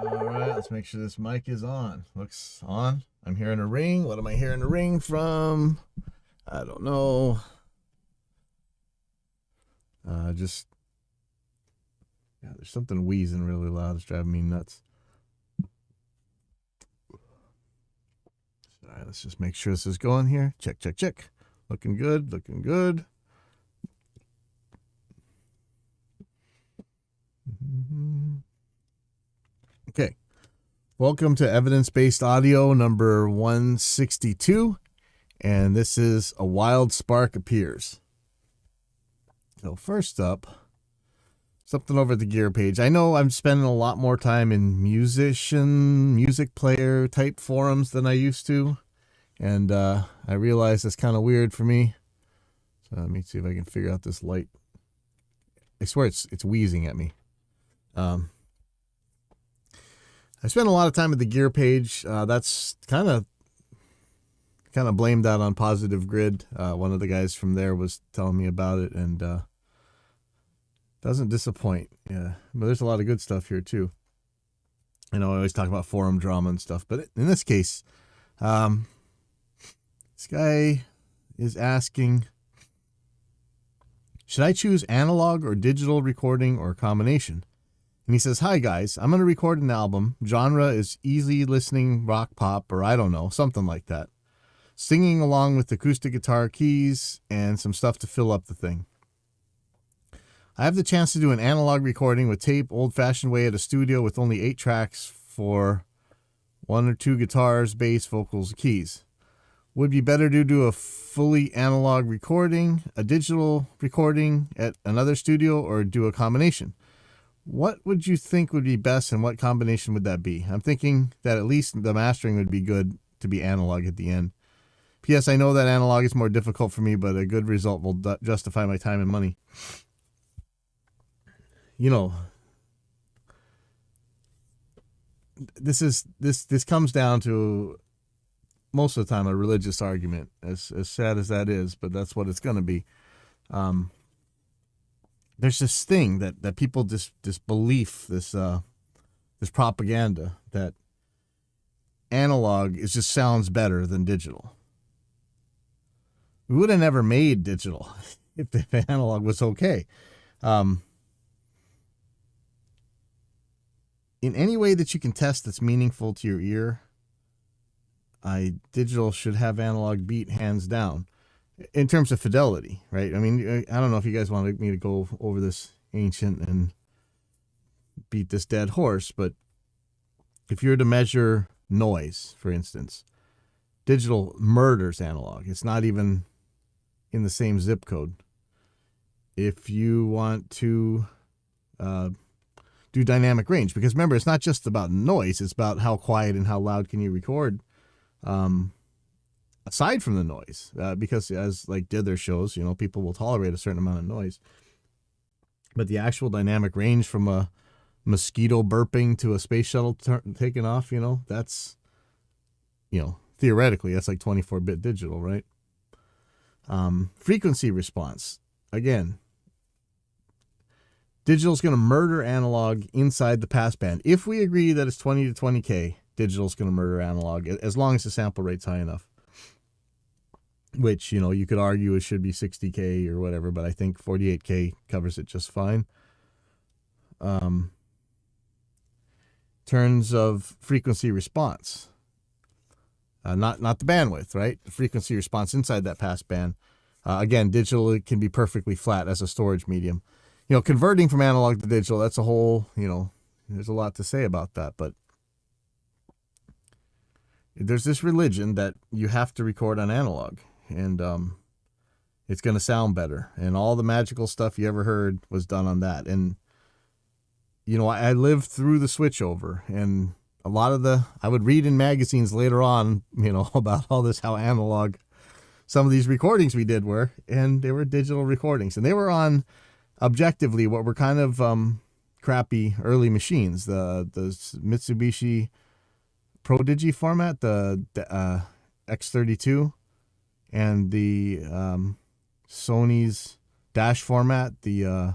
All right, let's make sure this mic is on. Looks on. I'm hearing a ring. What am I hearing a ring from? I don't know. Just yeah, there's something wheezing really loud. It's driving me nuts. All right, let's just make sure this is going here. Check, check, check. Looking good. Looking good. Okay. Welcome to Evidence Based Audio number 162. And this is A Wild Spark Appears. So, first up, something over at the gear page. I know I'm spending a lot more time in music player type forums than I used to. And I realize it's kind of weird for me. So let me see if I can figure out this light. I swear it's wheezing at me. I spent a lot of time at the gear page. That's kind of blamed that on Positive Grid. One of the guys from there was telling me about it, and doesn't disappoint. Yeah, but there's a lot of good stuff here too. I know I always talk about forum drama and stuff, but in this case, this guy is asking, should I choose analog or digital recording or a combination? And he says, hi guys, I'm going to record an album. Genre is easy listening rock pop, or I don't know, something like that. Singing along with acoustic guitar keys and some stuff to fill up the thing. I have the chance to do an analog recording with tape, old-fashioned way at a studio with only 8 tracks for 1 or 2 guitars, bass, vocals, keys. Would be better to do a fully analog recording, a digital recording at another studio, or do a combination? What would you think would be best, and what combination would that be? I'm thinking that at least the mastering would be good to be analog at the end. P.S. I know that analog is more difficult for me, but a good result will justify my time and money. You know, this comes down to, most of the time, a religious argument, as sad as that is, but that's what it's going to be. There's this thing that people this belief, this propaganda that analog just sounds better than digital. We would have never made digital if analog was okay. In any way that you can test that's meaningful to your ear, digital should have analog beat hands down. In terms of fidelity, right? I mean, I don't know if you guys wanted me to go over this ancient and beat this dead horse, but if you were to measure noise, for instance, digital murders analog. It's not even in the same zip code. If you want to do dynamic range, because remember, it's not just about noise, it's about how quiet and how loud can you record. Aside from the noise, because as like Dither shows, people will tolerate a certain amount of noise. But the actual dynamic range from a mosquito burping to a space shuttle taking off, that's, theoretically, that's like 24-bit digital, right? Frequency response. Again, digital's going to murder analog inside the passband. If we agree that it's 20 to 20K, digital's going to murder analog, as long as the sample rate's high enough. Which, you could argue it should be 60K or whatever, but I think 48K covers it just fine. Terms of frequency response. Not the bandwidth, right? The frequency response inside that passband. Again, digital can be perfectly flat as a storage medium. Converting from analog to digital, that's a whole, there's a lot to say about that, but there's this religion that you have to record on analog. And it's going to sound better. And all the magical stuff you ever heard was done on that. And, I lived through the switchover. And a lot of I would read in magazines later on, about all this, how analog some of these recordings we did were. And they were digital recordings. And they were on, objectively, what were kind of crappy early machines. The Mitsubishi Prodigy format, the X32. And the Sony's dash format, the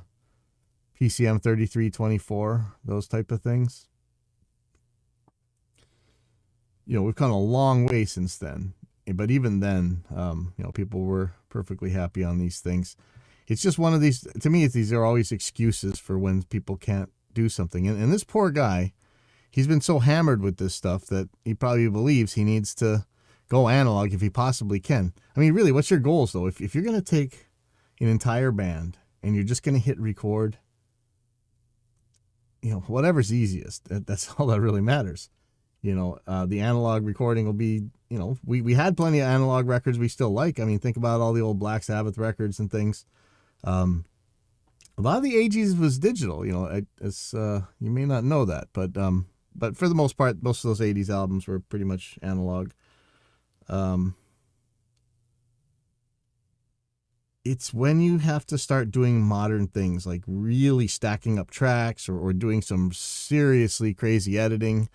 PCM 3324, those type of things. we've come a long way since then. But even then, people were perfectly happy on these things. It's just one of these, to me, these are always excuses for when people can't do something. And this poor guy, he's been so hammered with this stuff that he probably believes he needs to go analog if he possibly can. I mean, really, what's your goals, though? If you're going to take an entire band and you're just going to hit record, whatever's easiest, that's all that really matters. The analog recording will be, we had plenty of analog records we still like. I mean, think about all the old Black Sabbath records and things. A lot of the AGs was digital, it's, you may not know that, but for the most part, most of those 80s albums were pretty much analog. It's when you have to start doing modern things, like really stacking up tracks or doing some seriously crazy editing,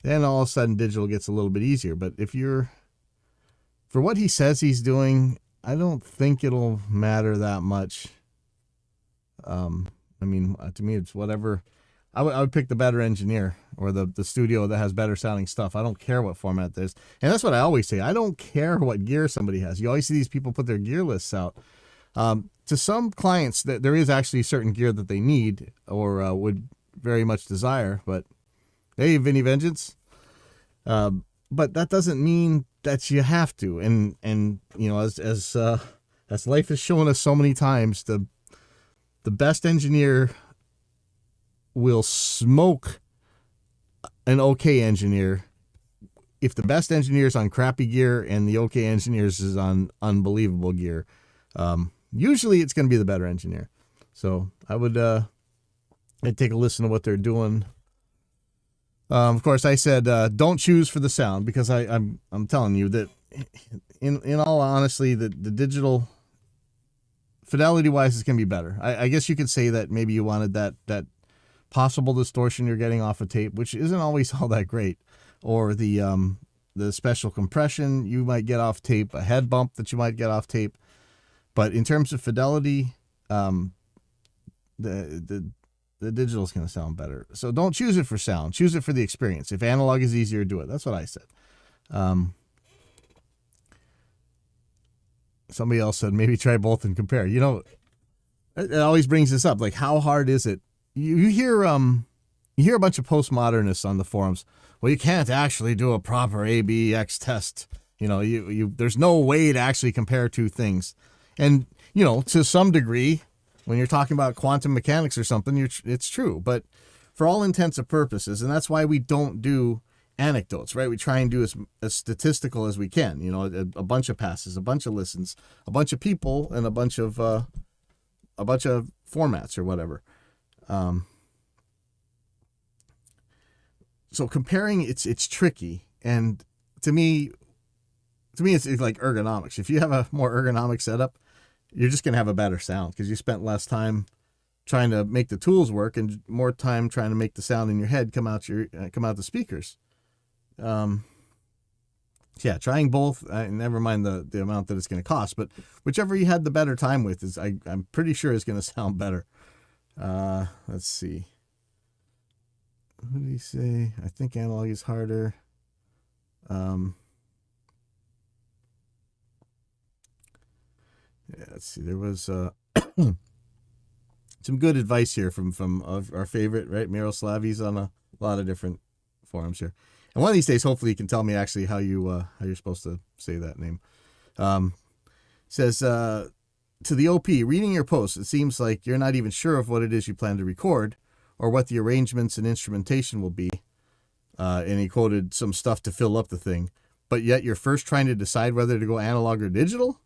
then all of a sudden digital gets a little bit easier. But for what he says he's doing, I don't think it'll matter that much. To me, it's whatever. I would pick the better engineer or the studio that has better sounding stuff. I don't care what format there's. And that's what I always say. I don't care what gear somebody has. You always see these people put their gear lists out. To some clients, that there is actually certain gear that they need or would very much desire. But hey, Vinny Vengeance. But that doesn't mean that you have to. And as life has shown us so many times, the best engineer will smoke an okay engineer if the best engineer is on crappy gear and the okay engineers is on unbelievable gear. Usually it's going to be the better engineer. So I'd take a listen to what they're doing. Of course, I said don't choose for the sound, because I'm telling you that in all honesty, the digital fidelity wise is going to be better. I guess you could say that maybe you wanted that possible distortion you're getting off a tape, which isn't always all that great, or the special compression you might get off tape, a head bump that you might get off tape. But in terms of fidelity, the digital is going to sound better. So don't choose it for sound. Choose it for the experience. If analog is easier, do it. That's what I said. Somebody else said maybe try both and compare. It always brings this up. Like, how hard is it? You hear a bunch of postmodernists on the forums. Well, you can't actually do a proper ABX test. There's no way to actually compare two things. And, to some degree, when you're talking about quantum mechanics or something, it's true. But for all intents and purposes, and that's why we don't do anecdotes, right? We try and do as statistical as we can. A bunch of passes, a bunch of listens, a bunch of people, and a bunch of formats or whatever. So comparing, it's tricky, and to me it's like ergonomics. If you have a more ergonomic setup, you're just gonna have a better sound because you spent less time trying to make the tools work and more time trying to make the sound in your head come out the speakers. Trying both. Never mind the amount that it's going to cost, but whichever you had the better time with I'm pretty sure is going to sound better. Let's see. What did he say? I think analog is harder. Let's see. There was some good advice here from our favorite, right? Miroslav. He's on a lot of different forums here. And one of these days, hopefully, you can tell me actually how you're supposed to say that name. Says to the OP, reading your post, it seems like you're not even sure of what it is you plan to record or what the arrangements and instrumentation will be. And he quoted some stuff to fill up the thing, but yet you're first trying to decide whether to go analog or digital.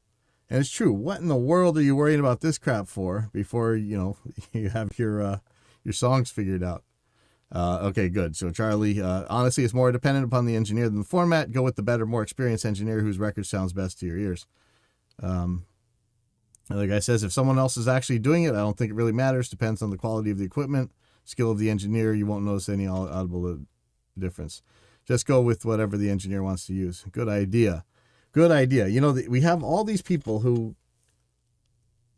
And it's true. What in the world are you worrying about this crap for before you have your songs figured out? Okay, good. So Charlie, honestly, it's more dependent upon the engineer than the format. Go with the better, more experienced engineer whose record sounds best to your ears. The guy says, if someone else is actually doing it, I don't think it really matters. Depends on the quality of the equipment, skill of the engineer. You won't notice any audible difference. Just go with whatever the engineer wants to use. Good idea. Good idea. We have all these people who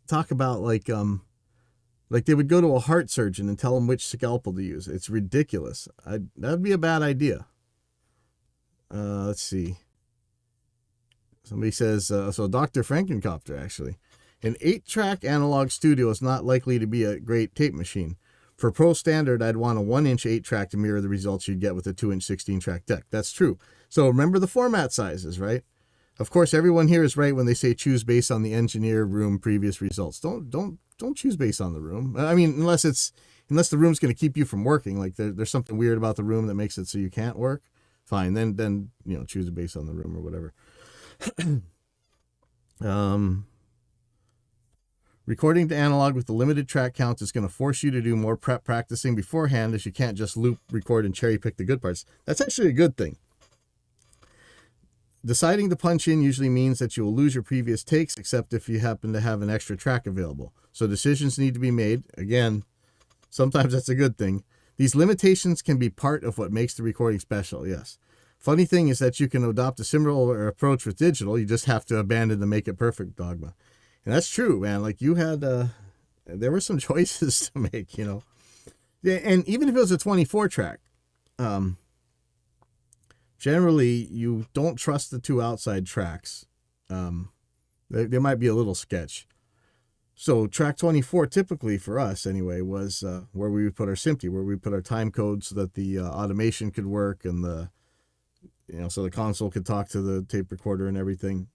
talk about like they would go to a heart surgeon and tell them which scalpel to use. It's ridiculous. That'd be a bad idea. Let's see. Somebody says, so Dr. Frankencopter, actually. An 8-track analog studio is not likely to be a great tape machine. For Pro Standard, I'd want a 1-inch 8-track to mirror the results you'd get with a 2-inch 16-track deck. That's true. So remember the format sizes, right? Of course, everyone here is right when they say choose based on the engineer room previous results. Don't choose based on the room. I mean, unless the room's going to keep you from working, like there's something weird about the room that makes it so you can't work. Fine, then choose it based on the room or whatever. Recording to analog with the limited track count is going to force you to do more prep practicing beforehand, as you can't just loop, record, and cherry pick the good parts. That's actually a good thing. Deciding to punch in usually means that you will lose your previous takes, except if you happen to have an extra track available. So decisions need to be made. Again, sometimes that's a good thing. These limitations can be part of what makes the recording special, yes. Funny thing is that you can adopt a similar approach with digital. You just have to abandon the make it perfect dogma. And that's true, man. Like you had, there were some choices to make, Yeah, and even if it was a 24 track, generally you don't trust the 2 outside tracks. They might be a little sketch. So track 24, typically for us anyway, was where we would put our SMPTE, where we put our time code so that the automation could work and so the console could talk to the tape recorder and everything.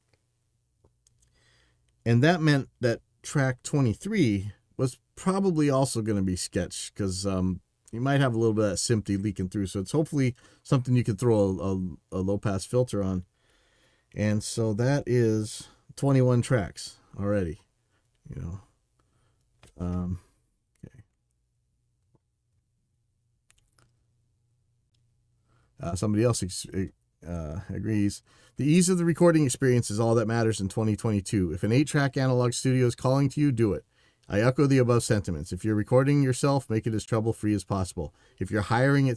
And that meant that track 23 was probably also going to be sketch, because you might have a little bit of that SMPTE leaking through. So it's hopefully something you could throw a low-pass filter on. And so that is 21 tracks already, Okay. Somebody else agrees. The ease of the recording experience is all that matters in 2022. If an 8-track analog studio is calling to you, do it. I echo the above sentiments. If you're recording yourself, make it as trouble-free as possible. If you're hiring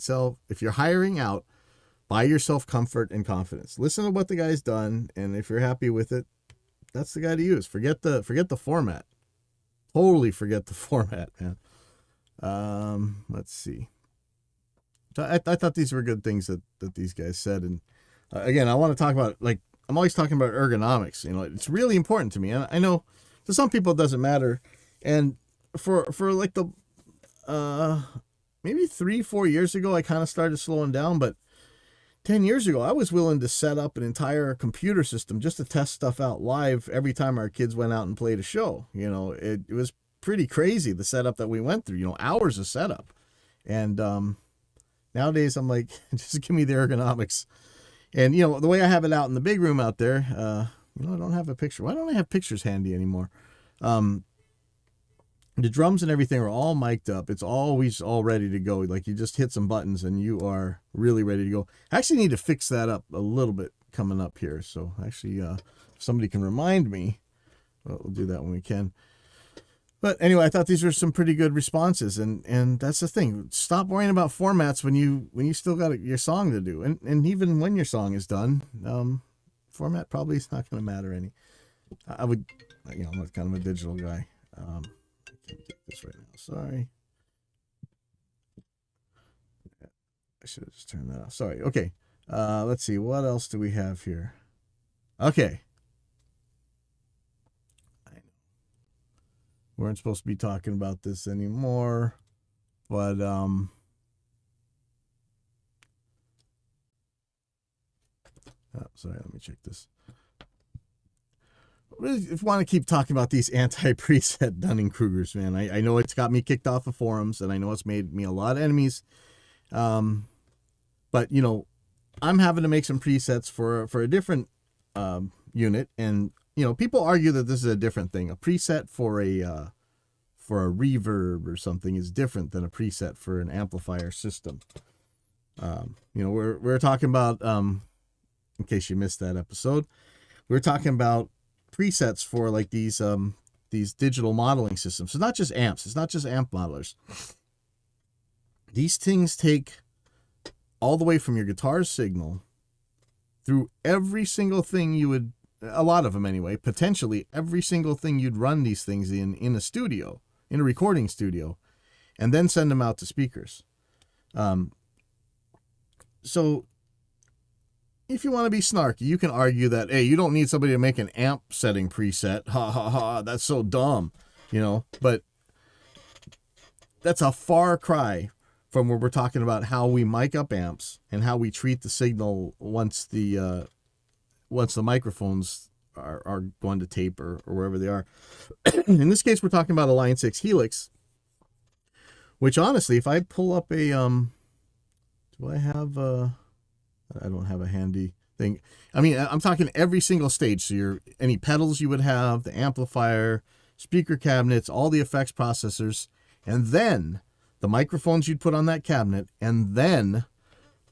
out, buy yourself comfort and confidence. Listen to what the guy's done, and if you're happy with it, that's the guy to use. Forget the format. Totally forget the format, man. Let's see. I thought these were good things that these guys said, and again, I want to talk about, like, I'm always talking about ergonomics. It's really important to me, and I know to some people it doesn't matter. And for like the maybe 3-4 years ago, I kind of started slowing down, but 10 years ago, I was willing to set up an entire computer system just to test stuff out live every time our kids went out and played a show. It was pretty crazy, the setup that we went through, hours of setup. And nowadays, I'm like, just give me the ergonomics. And, the way I have it out in the big room out there, I don't have a picture. Why don't I have pictures handy anymore? The drums and everything are all mic'd up. It's always all ready to go. Like, you just hit some buttons and you are really ready to go. I actually need to fix that up a little bit coming up here. So actually, if somebody can remind me, we'll do that when we can. But anyway, I thought these were some pretty good responses, and that's the thing. Stop worrying about formats when you still got your song to do, and even when your song is done, format probably is not going to matter any. I would, I'm kind of a digital guy. I can't get this right now. Sorry. I should have just turned that off. Sorry. Okay. Let's see. What else do we have here? Okay. We weren't supposed to be talking about this anymore, but sorry, let me check this. If you want to keep talking about these anti-preset Dunning-Krugers, man, I know it's got me kicked off the forums, and I know it's made me a lot of enemies. But I'm having to make some presets for a different unit, and people argue that this is a different thing. A preset for a reverb or something is different than a preset for an amplifier system. We're talking about, in case you missed that episode, we're talking about presets for like these digital modeling systems. So not just amps. It's not just amp modelers. These things take all the way from your guitar signal through every single thing you would, a lot of them anyway, potentially every single thing you'd run these things in a studio, in a recording studio, and then send them out to speakers. So, if you want to be snarky, you can argue that, hey, you don't need somebody to make an amp setting preset. Ha ha ha, that's so dumb, but that's a far cry from where we're talking about how we mic up amps and how we treat the signal once the microphones are going to tape or wherever they are. In this case, we're talking about a Line 6 Helix, which honestly, if I pull up a, do I have I don't have a handy thing. I mean, I'm talking every single stage. So any pedals you would have, the amplifier, speaker cabinets, all the effects processors, and then the microphones you'd put on that cabinet, and then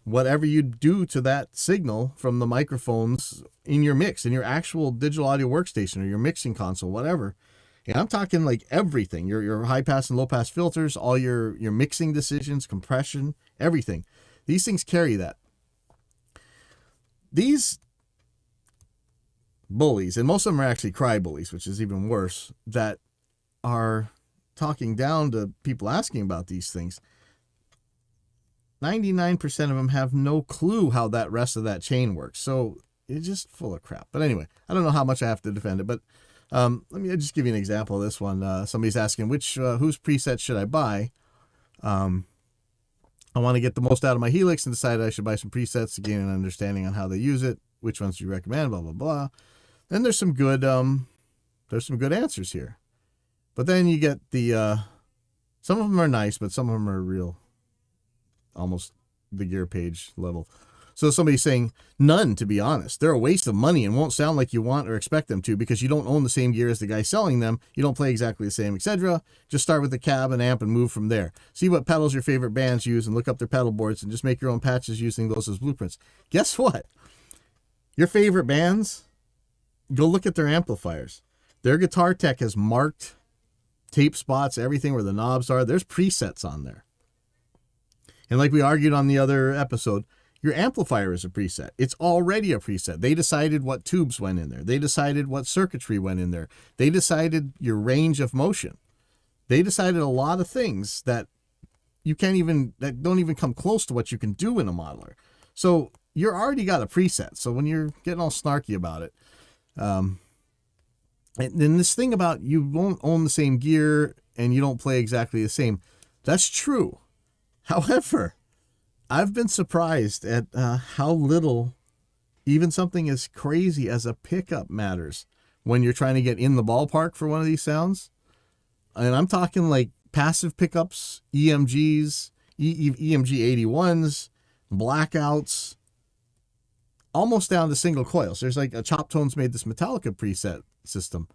whatever you do to that signal from the microphones in your mix, in your actual digital audio workstation or your mixing console, whatever. And I'm talking like everything, your high pass and low pass filters, all your mixing decisions, compression, everything. These things carry that. These bullies, and most of them are actually cry bullies, which is even worse, that are talking down to people asking about these things. 99% of them have no clue how that rest of that chain works. So it's just full of crap. But anyway, I don't know how much I have to defend it, but let me just give you an example of this one. Somebody's asking whose preset should I buy? I want to get the most out of my Helix and decided I should buy some presets to gain an understanding on how they use it. Which ones do you recommend? Blah, blah, blah. Then there's some good answers here. But then you get some of them are nice, but some of them are real, almost the gear page level. So somebody's saying, none, to be honest. They're a waste of money and won't sound like you want or expect them to because you don't own the same gear as the guy selling them. You don't play exactly the same, etc. Just start with the cab and amp and move from there. See what pedals your favorite bands use and look up their pedal boards and just make your own patches using those as blueprints. Guess what? Your favorite bands, go look at their amplifiers. Their guitar tech has marked tape spots, everything where the knobs are. There's presets on there. And like we argued on the other episode, your amplifier is a preset. It's already a preset. They decided what tubes went in there. They decided what circuitry went in there. They decided your range of motion. They decided a lot of things that that don't even come close to what you can do in a modeler. So you're already got a preset. So when you're getting all snarky about it, and then this thing about you won't own the same gear and you don't play exactly the same, that's true. However, I've been surprised at how little even something as crazy as a pickup matters when you're trying to get in the ballpark for one of these sounds. And I'm talking like passive pickups, EMGs, EMG 81s, blackouts, almost down to single coils. There's like a Chop Tones made this Metallica preset system.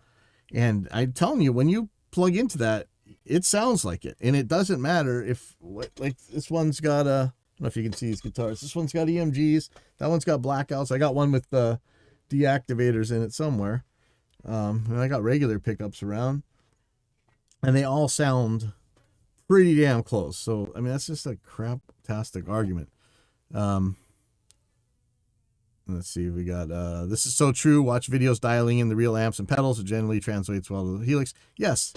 And I'm telling you, when you plug into that, it sounds like it. And it doesn't matter if, like this one's got I don't know if you can see these guitars. This one's got EMGs. That one's got blackouts. I got one with deactivators in it somewhere. And I got regular pickups around. And they all sound pretty damn close. So, I mean, that's just a crap-tastic argument. Let's see. We got, this is so true. Watch videos dialing in the real amps and pedals. It generally translates well to the Helix. Yes.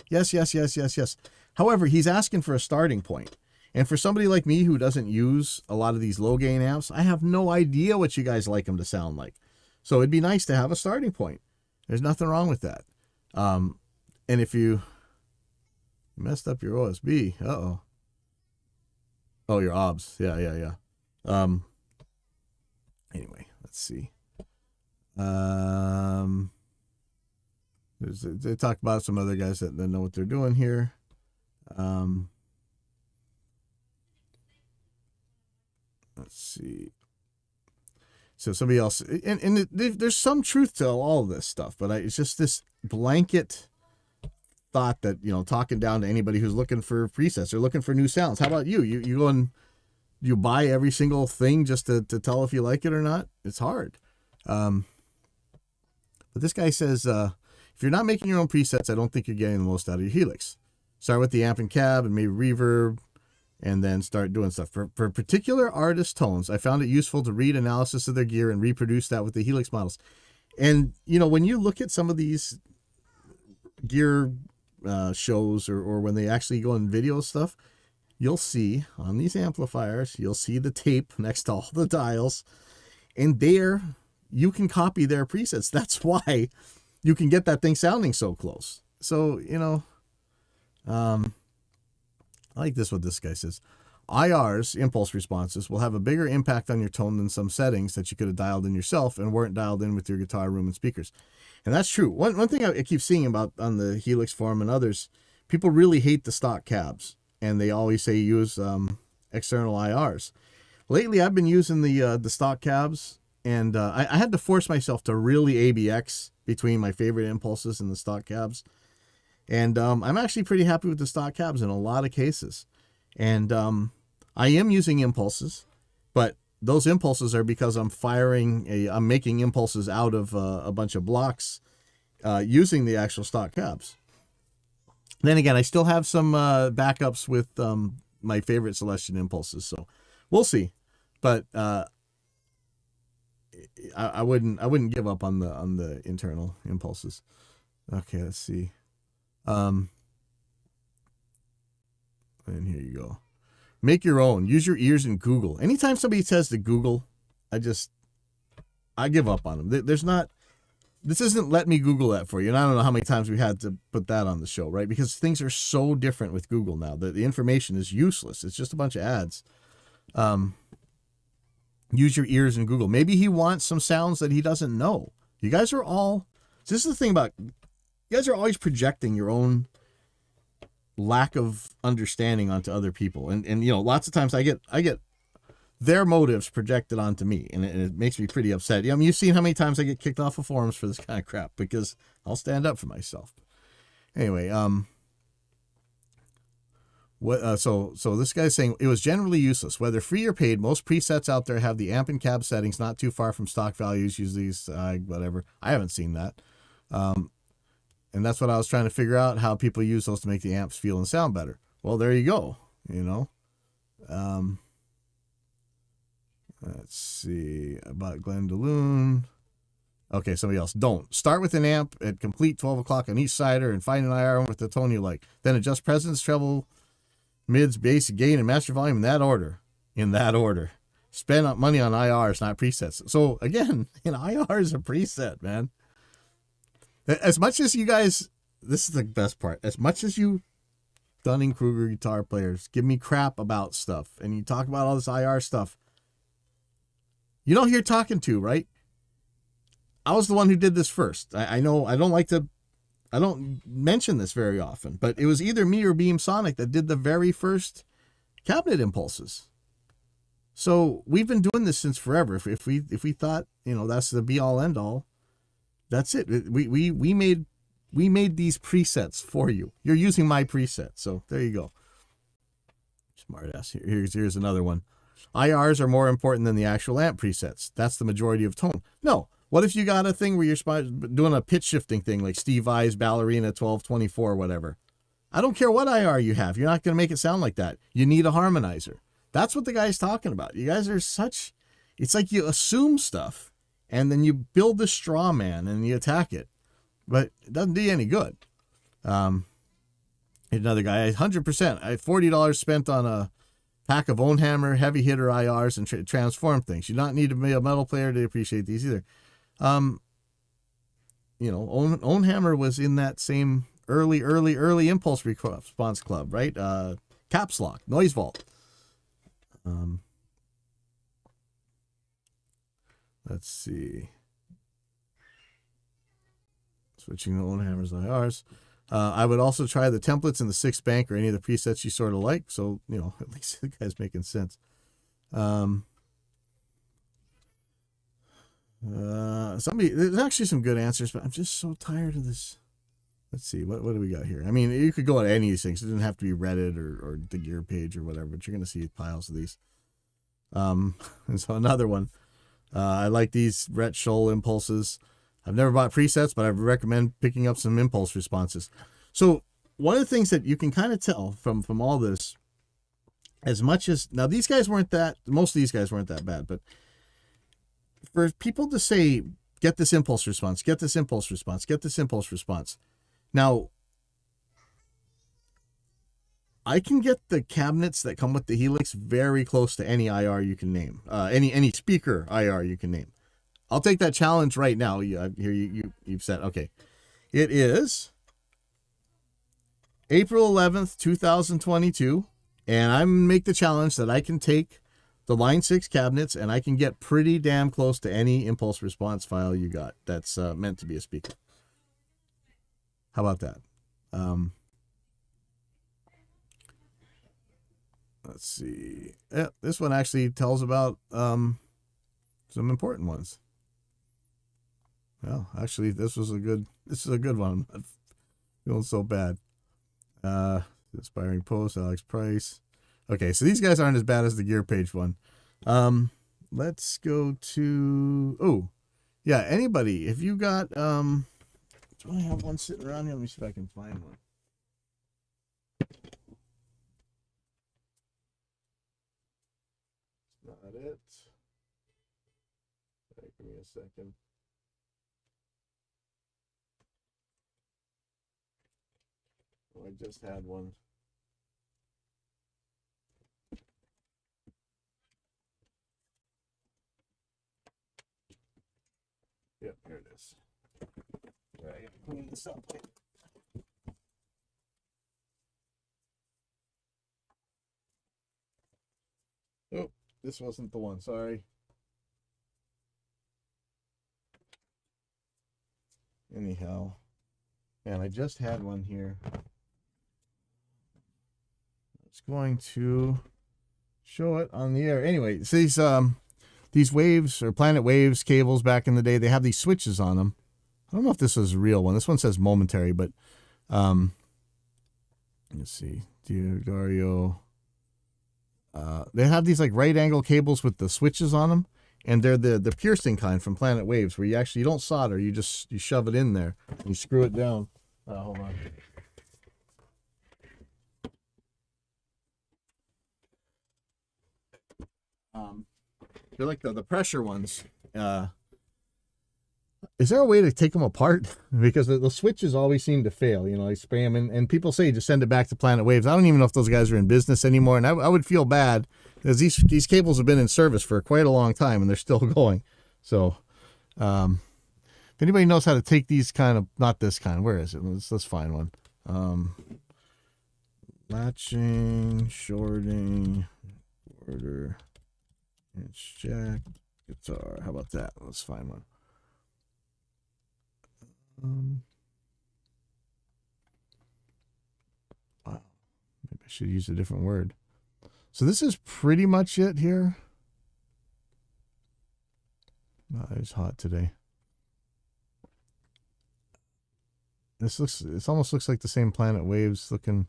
However, he's asking for a starting point. And for somebody like me who doesn't use a lot of these low gain amps, I have no idea what you guys like them to sound like. So it'd be nice to have a starting point. There's nothing wrong with that. And if you messed up your OSB, oh, your OBS. Yeah. Anyway, let's see. They talk about some other guys that know what they're doing here. Let's see. So somebody else, and there's some truth to all of this stuff, but it's just this blanket thought that, talking down to anybody who's looking for presets or looking for new sounds. How about you? You go and you buy every single thing just to tell if you like it or not? It's hard. But this guy says, if you're not making your own presets, I don't think you're getting the most out of your Helix. Start with the amp and cab and maybe reverb, and then start doing stuff. For particular artist tones, I found it useful to read analysis of their gear and reproduce that with the Helix models. And, when you look at some of these gear shows or when they actually go in video stuff, you'll see on these amplifiers, you'll see the tape next to all the dials. and you can copy their presets. That's why you can get that thing sounding so close. So, I like this, what this guy says. IRs, impulse responses, will have a bigger impact on your tone than some settings that you could have dialed in yourself and weren't dialed in with your guitar room and speakers. And that's true. One thing I keep seeing about on the Helix forum and others, people really hate the stock cabs, and they always say use external IRs. Lately, I've been using the stock cabs, and I had to force myself to really ABX between my favorite impulses and the stock cabs. And I'm actually pretty happy with the stock cabs in a lot of cases. And I am using impulses, but those impulses are because I'm making impulses out of a bunch of blocks using the actual stock cabs. Then again, I still have some backups with my favorite Celestion impulses, so we'll see. But I wouldn't give up on the internal impulses. Okay, let's see. And here you go. Make your own. Use your ears and Google. Anytime somebody says to Google, I give up on them. This isn't let me Google that for you. And I don't know how many times we had to put that on the show, right? Because things are so different with Google now. The information is useless. It's just a bunch of ads. Use your ears and Google. Maybe he wants some sounds that he doesn't know. You guys are all, this is the thing about, you guys are always projecting your own lack of understanding onto other people. And lots of times I get their motives projected onto me, and it makes me pretty upset. You've seen how many times I get kicked off of forums for this kind of crap, because I'll stand up for myself. Anyway, so this guy's saying it was generally useless. Whether free or paid, most presets out there have the amp and cab settings not too far from stock values. Use these, whatever. I haven't seen that. And that's what I was trying to figure out, how people use those to make the amps feel and sound better. Well, there you go. Let's see about Glenn DeLune. Okay, somebody else. Don't start with an amp at complete 12 o'clock on each sider and find an IR with the tone you like. Then adjust presence, treble, mids, bass, gain, and master volume in that order. Spend money on IRs, not presets. So again, IR is a preset, man. As much as you guys, this is the best part. As much as you Dunning-Kruger guitar players give me crap about stuff, and you talk about all this IR stuff, you know who you're talking to, right? I was the one who did this first. I know I don't mention this very often, but it was either me or Beam Sonic that did the very first cabinet impulses. So we've been doing this since forever. If we thought, that's the be all end all, that's it. We made these presets for you. You're using my preset. So there you go. Smart ass. Here's another one. IRs are more important than the actual amp presets. That's the majority of tone. No. What if you got a thing where you're doing a pitch shifting thing like Steve Vai's Ballerina 1224 or whatever? I don't care what IR you have. You're not going to make it sound like that. You need a harmonizer. That's what the guy's talking about. You guys are it's like you assume stuff and then you build the straw man and you attack it. But it doesn't do you any good. Another guy, 100%. I had $40 spent on a pack of Ownhammer heavy hitter IRs and transform things. You don't need to be a metal player to appreciate these either. Ownhammer was in that same early impulse response club, right? Caps Lock, Noise Vault. Let's see. Switching to Ownhammer's IRs. I would also try the templates in the 6 bank or any of the presets you sort of like. So, at least the guy's making sense. There's actually some good answers, but I'm just so tired of this. Let's see, what do we got here? I mean, you could go on any of these things. It doesn't have to be Reddit or the Gear page or whatever, but you're going to see piles of these. And so another one. I like these Rhett Scholl impulses. I've never bought presets, but I recommend picking up some impulse responses. So one of the things that you can kind of tell from all this, as much as, now these guys most of these guys weren't that bad, but for people to say, get this impulse response, get this impulse response, get this impulse response. Now, I can get the cabinets that come with the Helix very close to any IR you can name, any speaker IR you can name. I'll take that challenge right now. You've said, okay. It is April 11th, 2022, and I make the challenge that I can take the Line 6 cabinets and I can get pretty damn close to any impulse response file you got that's meant to be a speaker. How about that? Let's see. Yeah, this one actually tells about some important ones. Well, actually, this is a good one. I'm not feeling so bad. Inspiring post, Alex Price. Okay, so these guys aren't as bad as the Gear Page one. Let's go to, oh, yeah, anybody, if you got, do I have one sitting around here? Let me see if I can find one. Not it. Right, give me a second. Oh, I just had one. Yep, here it is. Right, I gotta clean this up. Oh, this wasn't the one, sorry. Anyhow, and I just had one here. It's going to show it on the air. Anyway, so these Waves or Planet Waves cables back in the day, they have these switches on them. I don't know if this is a real one. This one says momentary, but let's see. Dario. They have these like right angle cables with the switches on them, and they're the piercing kind from Planet Waves, where you don't solder, you shove it in there and you screw it down. Hold on. They're like the pressure ones. Is there a way to take them apart? Because the switches always seem to fail. You know, I spray them, and people say just send it back to Planet Waves. I don't even know if those guys are in business anymore, and I would feel bad because these cables have been in service for quite a long time, and they're still going. So, if anybody knows how to take these kind of, not this kind, where is it? Let's find one. Latching, shorting, order, inch jack, guitar. How about that? Let's find one. Wow, maybe I should use a different word. So this is pretty much it here. Oh, it's hot today. This almost looks like the same Planet Waves looking.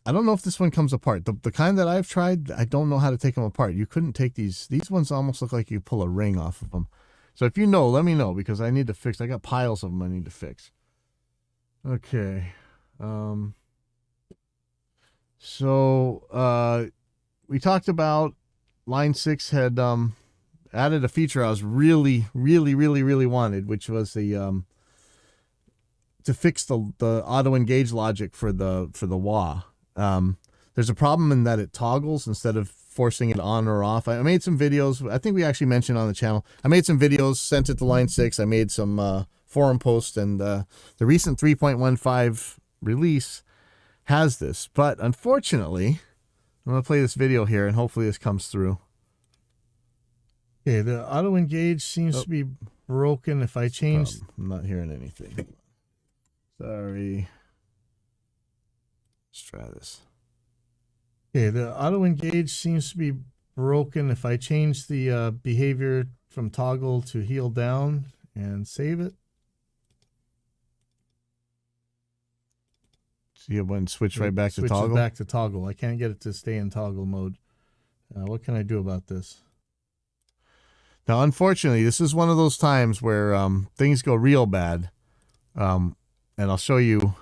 I don't know if this one comes apart. The kind that I've tried, I don't know how to take them apart. You couldn't take these ones almost look like you pull a ring off of them. So if you know, let me know, because I need to fix. I got piles of them I need to fix. Okay. So we talked about Line 6 had added a feature I was really wanted, which was the to fix the auto engage logic for the wah. There's a problem in that it toggles instead of forcing it on or off. I made some videos. I think we actually mentioned on the channel. I made some videos, sent it to Line 6. I made some forum posts, and the recent 3.15 release has this. But unfortunately, I'm going to play this video here, and hopefully this comes through. Okay, the auto engage seems to be broken. If I change... I'm not hearing anything. Sorry. Let's try this. Okay, the auto engage seems to be broken. If I change the behavior from toggle to heel down and save it. See, it went switch right back to toggle. Switches back to toggle. I can't get it to stay in toggle mode. What can I do about this? Now, unfortunately, this is one of those times where things go real bad. And I'll show you.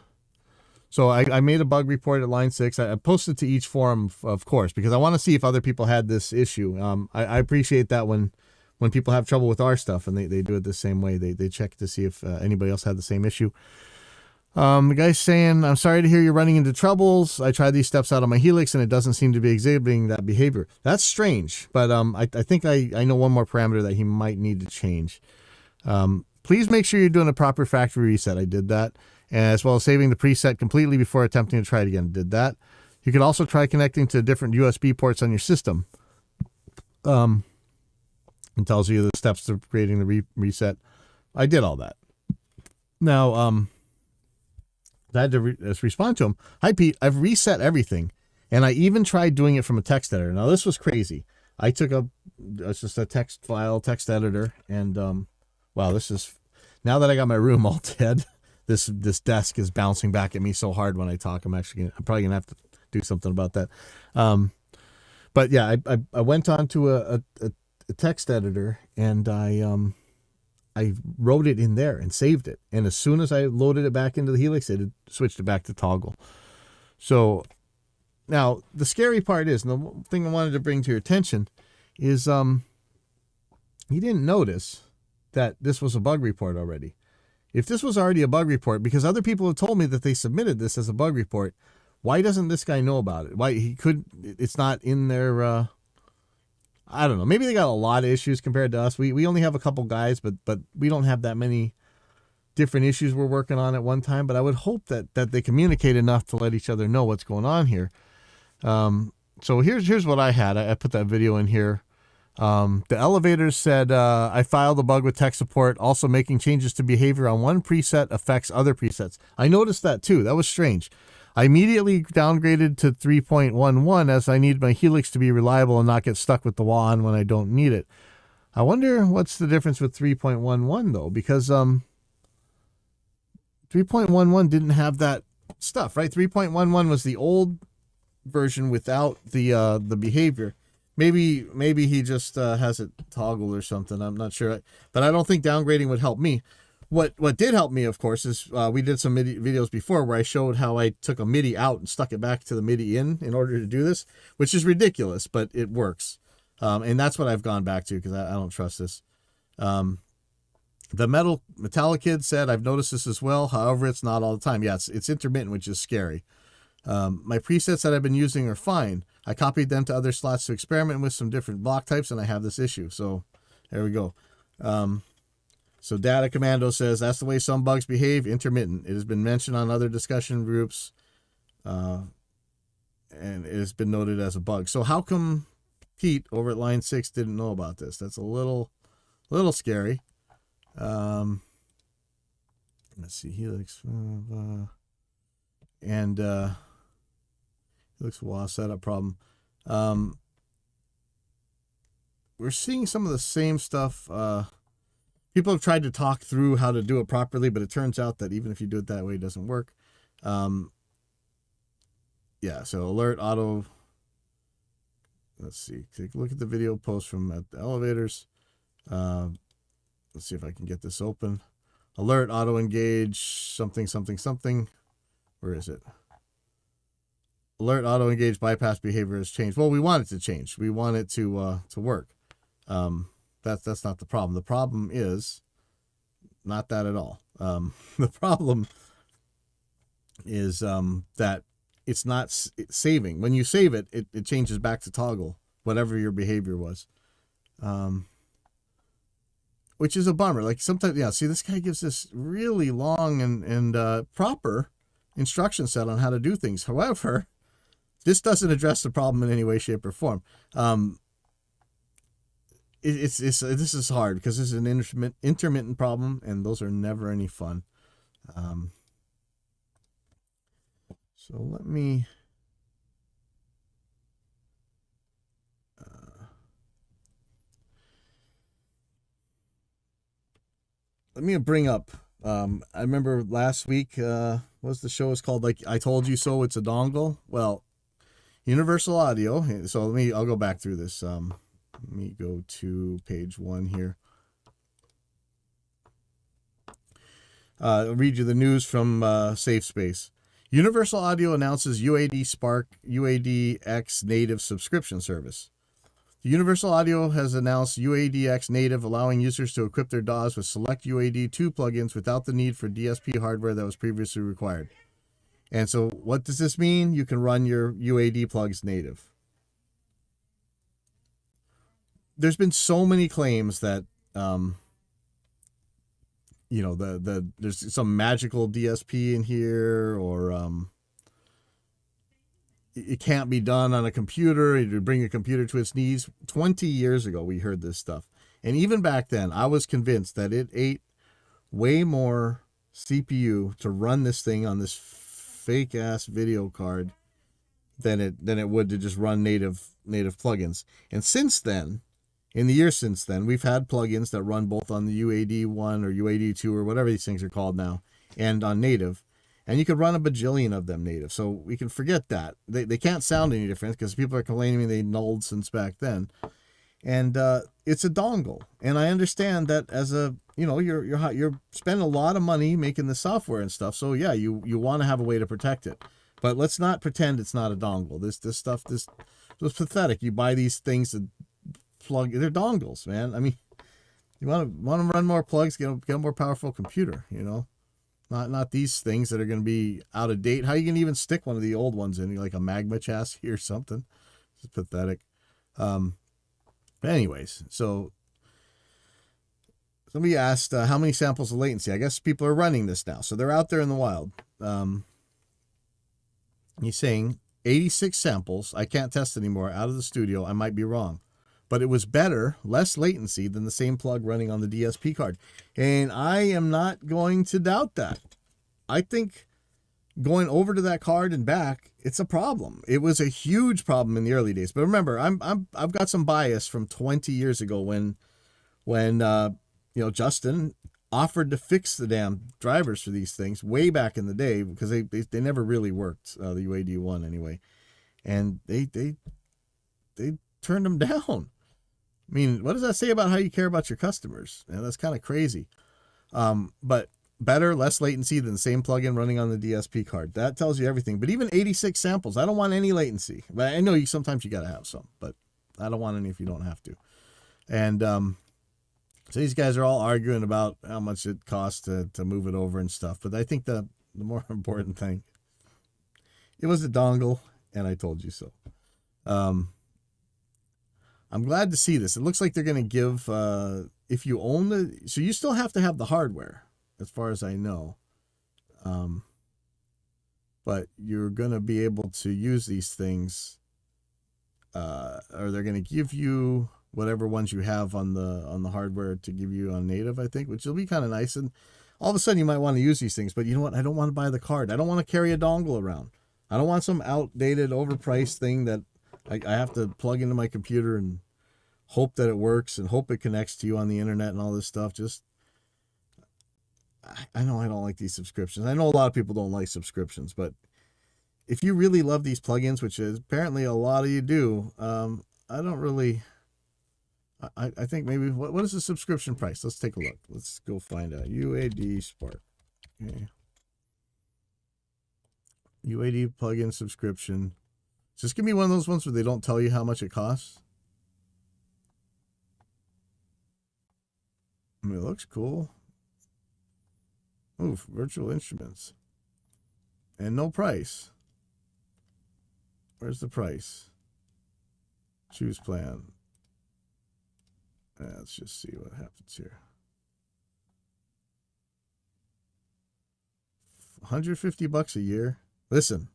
So I made a bug report at Line 6. I posted to each forum, of course, because I want to see if other people had this issue. I appreciate that when people have trouble with our stuff and they do it the same way. They check to see if anybody else had the same issue. The guy's saying, I'm sorry to hear you're running into troubles. I tried these steps out on my Helix and it doesn't seem to be exhibiting that behavior. That's strange, but I think I know one more parameter that he might need to change. Please make sure you're doing a proper factory reset. I did that, as well as saving the preset completely before attempting to try it again. Did that. You could also try connecting to different USB ports on your system. It tells you the steps to creating the reset. I did all that. Now, I had to respond to him. Hi, Pete. I've reset everything, and I even tried doing it from a text editor. Now, this was crazy. I took it's just a text editor, and wow, this is, now that I got my room all dead, this desk is bouncing back at me so hard when I talk. I'm probably gonna have to do something about that. But yeah, I went on to a text editor, and I wrote it in there and saved it. And as soon as I loaded it back into the Helix, it had switched it back to Toggle. So now the scary part is, and the thing I wanted to bring to your attention is, he didn't notice that this was a bug report already. If this was already a bug report, because other people have told me that they submitted this as a bug report, why doesn't this guy know about it? Why it's not in their, I don't know. Maybe they got a lot of issues compared to us. We only have a couple guys, but we don't have that many different issues we're working on at one time. But I would hope that they communicate enough to let each other know what's going on here. So here's what I had. I put that video in here. The elevators said, I filed a bug with tech support. Also, making changes to behavior on one preset affects other presets. I noticed that too. That was strange. I immediately downgraded to 3.11 as I need my Helix to be reliable and not get stuck with the wah on when I don't need it. I wonder what's the difference with 3.11 though, because 3.11 didn't have that stuff, right? 3.11 was the old version without the behavior. Maybe he just has it toggled or something. I'm not sure, but I don't think downgrading would help me. What did help me, of course, is we did some MIDI videos before where I showed how I took a MIDI out and stuck it back to the MIDI in order to do this, which is ridiculous, but it works. And that's what I've gone back to because I don't trust this. The Metallic Kid said, I've noticed this as well. However, it's not all the time. Yeah, it's intermittent, which is scary. My presets that I've been using are fine. I copied them to other slots to experiment with some different block types, and I have this issue. So there we go. So Data Commando says, that's the way some bugs behave, intermittent. It has been mentioned on other discussion groups, and it has been noted as a bug. So how come Pete over at Line 6 didn't know about this? That's a little scary. Let's see, Helix, and Helix WAH setup problem. We're seeing some of the same stuff. People have tried to talk through how to do it properly, but it turns out that even if you do it that way, it doesn't work. Yeah, so alert auto. Let's see. Take a look at the video post from the elevators. Let's see if I can get this open. Alert auto engage something. Where is it? Alert auto engage bypass behavior has changed. Well, we want it to change. We want it to work. That's not the problem. The problem is not that at all. The problem is that it's not saving. When you save it, it changes back to toggle, whatever your behavior was. Which is a bummer. Like sometimes, yeah, see, this guy gives this really long and proper instruction set on how to do things. However, this doesn't address the problem in any way, shape, or form. This is hard because this is an intermittent problem, and those are never any fun. So let me. Let me bring up. I remember last week. What's the show is called? Like I Told You So. It's a dongle. Well, Universal Audio. So I'll go back through this. Let me go to page 1 here. I'll read you the news from Safe Space. Universal Audio announces UAD Spark UAD X native subscription service. Universal Audio has announced UADX native, allowing users to equip their DAWs with select UAD2 plugins without the need for DSP hardware that was previously required. And so what does this mean? You can run your UAD plugs native. There's been so many claims that, there's some magical DSP in here, or it can't be done on a computer. You bring a computer to its knees. 20 years ago, we heard this stuff. And even back then, I was convinced that it ate way more CPU to run this thing on this fake ass video card than it would to just run native plugins. And since then, in the years since then, we've had plugins that run both on the UAD1 or UAD2 or whatever these things are called now, and on native. And you could run a bajillion of them native. So we can forget that. They can't sound any different because people are complaining they nulled since back then. And it's a dongle. And I understand that as a, you're spending a lot of money making the software and stuff. So yeah, you want to have a way to protect it. But let's not pretend it's not a dongle. This stuff, this was pathetic. You buy these things to plug, they're dongles, man. I mean, you want to run more plugs, get a more powerful computer, Not these things that are going to be out of date. How you can even stick one of the old ones in, like a Magma chassis or something? It's pathetic. But anyways, so somebody asked how many samples of latency. I guess people are running this now, so they're out there in the wild. He's saying 86 samples. I can't test anymore out of the studio. I might be wrong. But it was better, less latency than the same plug running on the DSP card. And I am not going to doubt that. I think going over to that card and back, it's a problem. It was a huge problem in the early days. But remember, I've got some bias from 20 years ago when Justin offered to fix the damn drivers for these things way back in the day, because they never really worked, the UAD1 anyway. And they turned them down. I mean, what does that say about how you care about your customers? That's kind of crazy. But better, less latency than the same plugin running on the DSP card. That tells you everything. But even 86 samples, I don't want any latency. But I know sometimes you got to have some, but I don't want any if you don't have to. And so these guys are all arguing about how much it costs to move it over and stuff. But I think the more important thing, it was a dongle, and I told you so. I'm glad to see this. It looks like they're going to give, if you own so you still have to have the hardware, as far as I know. But you're going to be able to use these things, or they're going to give you whatever ones you have on the hardware to give you on native, I think, which will be kind of nice. And all of a sudden you might want to use these things, but you know what? I don't want to buy the card. I don't want to carry a dongle around. I don't want some outdated, overpriced thing that I have to plug into my computer and hope that it works and hope it connects to you on the internet and all this stuff. I know I don't like these subscriptions. I know a lot of people don't like subscriptions, but if you really love these plugins, which is apparently a lot of you do, I don't really, I think maybe, what is the subscription price? Let's take a look. Let's go find out. UAD Spark. Okay. UAD plugin subscription. Is this going to be one of those ones where they don't tell you how much it costs? I mean, it looks cool. Ooh, virtual instruments. And no price. Where's the price? Choose plan. Let's just see what happens here. $150 a year. Listen,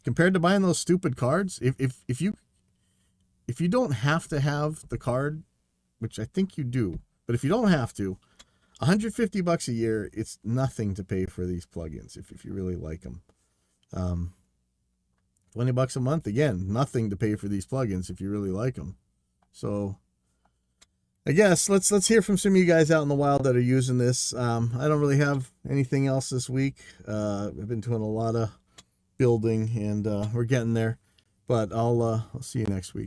compared to buying those stupid cards, if you don't have to have the card, which I think you do, but if you don't have to, $150 a year, it's nothing to pay for these plugins if you really like them. $20 a month, again, nothing to pay for these plugins if you really like them. So I guess let's hear from some of you guys out in the wild that are using this. I don't really have anything else this week. I've been doing a lot of building, and we're getting there. But I'll see you next week.